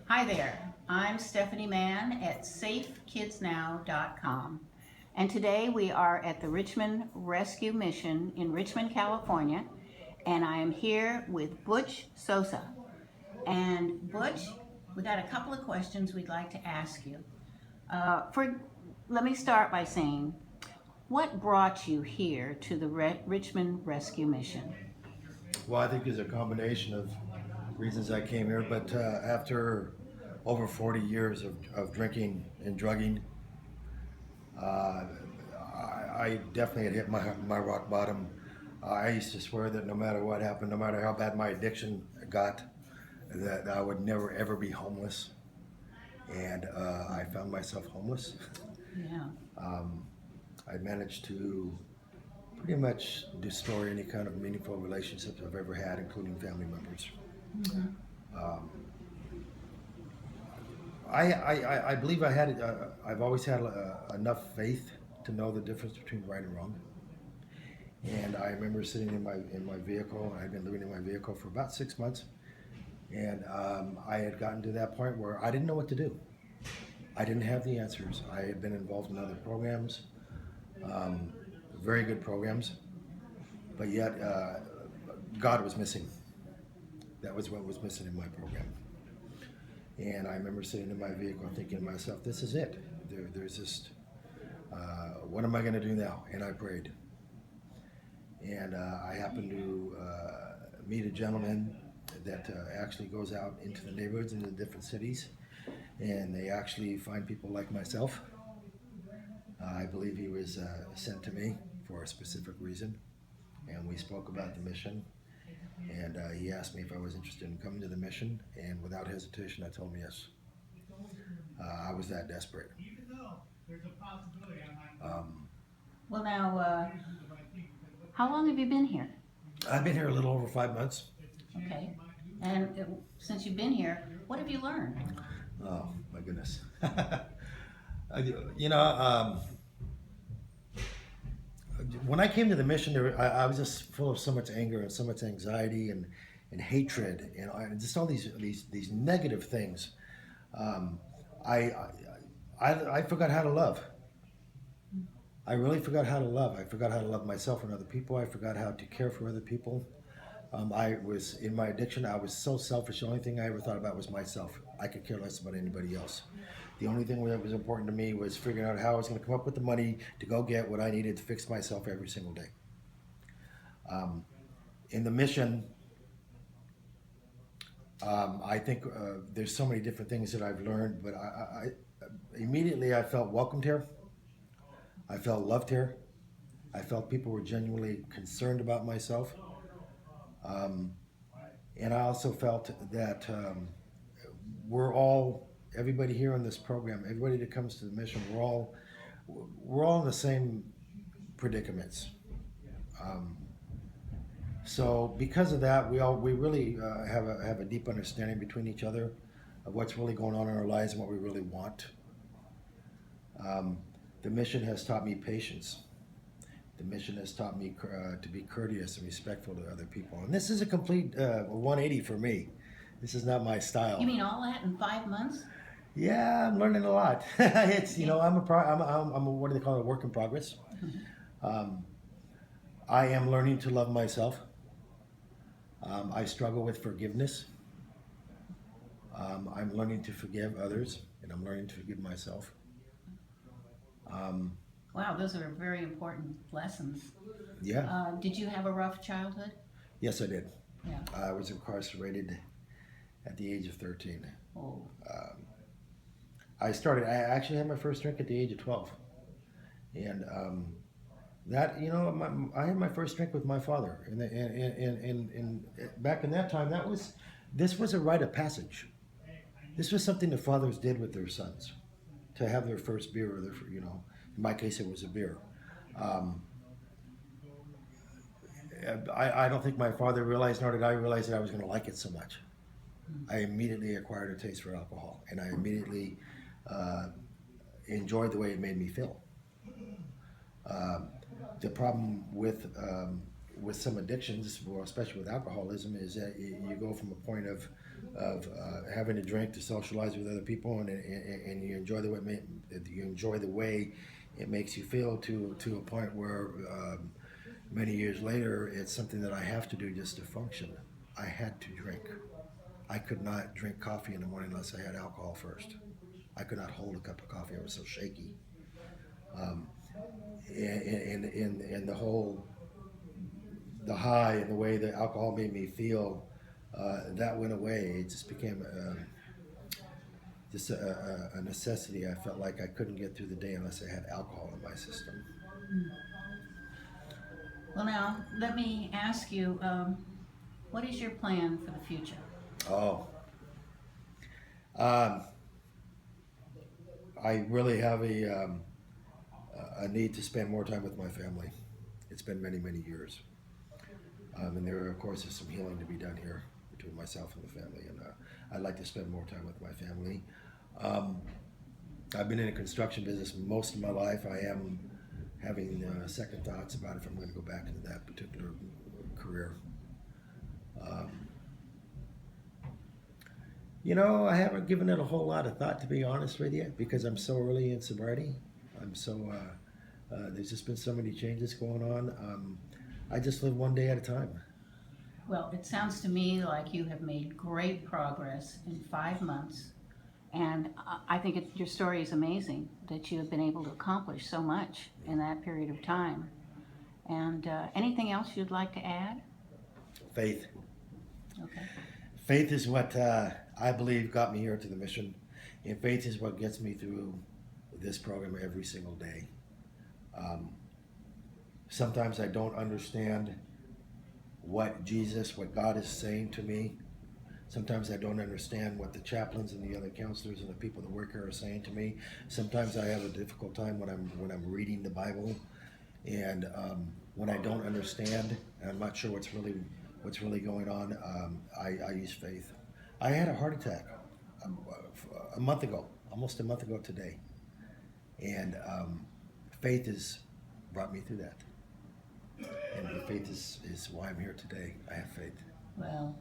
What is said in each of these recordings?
Hi there, I'm Stephanie Mann at safekidsnow.com, and today we are at the Richmond Rescue Mission in Richmond, California, and I am here with Butch Sosa. And Butch, we got a couple of questions we'd like to ask you. Let me start by saying, what brought you here to the Richmond Rescue Mission? Well, I think there's a combination of reasons I came here, but after over 40 years of drinking and drugging, uh, I definitely had hit my rock bottom. I used to swear that no matter what happened, no matter how bad my addiction got, that I would never ever be homeless. And I found myself homeless. Yeah. I managed to pretty much destroy any kind of meaningful relationships I've ever had, including family members. Mm-hmm. I believe I've always had enough faith to know the difference between right and wrong. And I remember sitting in my vehicle. I'd been living in my vehicle for about 6 months, and I had gotten to that point where I didn't know what to do. I didn't have the answers. I had been involved in other programs, um, very good programs, but yet God was missing. That was what was missing in my program. And I remember sitting in my vehicle thinking to myself, this is it. There's just, what am I going to do now? And I prayed. And I happened to meet a gentleman that actually goes out into the neighborhoods in the different cities, and they actually find people like myself. I believe he was sent to me for a specific reason, and we spoke about the mission. And he asked me if I was interested in coming to the mission, and without hesitation, I told him yes. I was that desperate. Um, Well, now, how long have you been here? I've been here a little over 5 months. Okay. And since you've been here, what have you learned? Oh my goodness. you know, um, when I came to the mission, I was just full of so much anger and so much anxiety and hatred and just all these negative things. Um, I, I forgot how to love. I really forgot how to love. I forgot how to love myself and other people. I forgot how to care for other people. I was in my addiction. I was so selfish. The only thing I ever thought about was myself. I could care less about anybody else. The only thing that was important to me was figuring out how I was going to come up with the money to go get what I needed to fix myself every single day. In the mission, I think there's so many different things that I've learned, but I immediately I felt welcomed here. I felt loved here. I felt people were genuinely concerned about myself. Um, and I also felt that we're all, everybody here in this program, everybody that comes to the mission, we're all in the same predicaments. Um, so because of that, we really have a deep understanding between each other of what's really going on in our lives and what we really want. Um, the mission has taught me patience. The mission has taught me to be courteous and respectful to other people. And this is a complete 180 for me. This is not my style. You mean all that in 5 months? Yeah, I'm learning a lot. It's I'm a what do they call it, a work in progress. Um, I am learning to love myself. I struggle with forgiveness. I'm learning to forgive others, and I'm learning to forgive myself. Um, Wow, those are very important lessons. yeah, Did you have a rough childhood? yes, I did. Yeah. I was incarcerated at the age of 13. Oh, Um, I actually had my first drink at the age of 12. And I had my first drink with my father. And back in that time, this was a rite of passage. This was something the fathers did with their sons to have their first beer, or in my case, it was a beer. Um, I don't think my father realized, nor did I realize that I was going to like it so much. I immediately acquired a taste for alcohol, and I immediately uh, enjoyed the way it made me feel. Um, the problem with some addictions, well, especially with alcoholism, is that you go from a point of having a drink to socialize with other people, and you enjoy the way it makes you feel to a point where many years later it's something that I have to do just to function. I had to drink. I could not drink coffee in the morning unless I had alcohol first. I could not hold a cup of coffee. I was so shaky. Um, and the high and the way that alcohol made me feel, that went away. It just became just a necessity. I felt like I couldn't get through the day unless I had alcohol in my system. Well, now, let me ask you, what is your plan for the future? Oh, um, I really have a need to spend more time with my family. It's been many, many years. And there, of course, is some healing to be done here between myself and the family. And I'd like to spend more time with my family. Um, I've been in the construction business most of my life. I am having second thoughts about if I'm going to go back into that particular career. Um, I haven't given it a whole lot of thought, to be honest with you, because I'm so early in sobriety. I'm so there's just been so many changes going on. I just live one day at a time. Well, it sounds to me like you have made great progress in 5 months, and I think your story is amazing that you have been able to accomplish so much in that period of time. And anything else you'd like to add? Faith. Okay. Faith is what I believe got me here to the mission, and faith is what gets me through this program every single day. Sometimes I don't understand what God is saying to me. Sometimes I don't understand what the chaplains and the other counselors and the people that work here are saying to me. Sometimes I have a difficult time when I'm reading the Bible, and when I don't understand and I'm not sure what's really going on, I use faith. I had a heart attack a month ago, almost a month ago today, and faith has brought me through that. And faith is why I'm here today. I have faith. Well,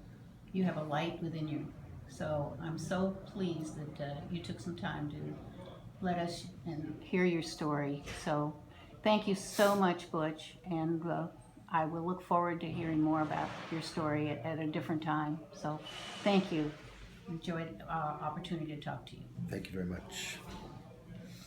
you have a light within you. So I'm so pleased that you took some time to let us and hear your story. So thank you so much, Butch, and I will look forward to hearing more about your story at a different time. So thank you. Enjoyed the opportunity to talk to you. Thank you very much.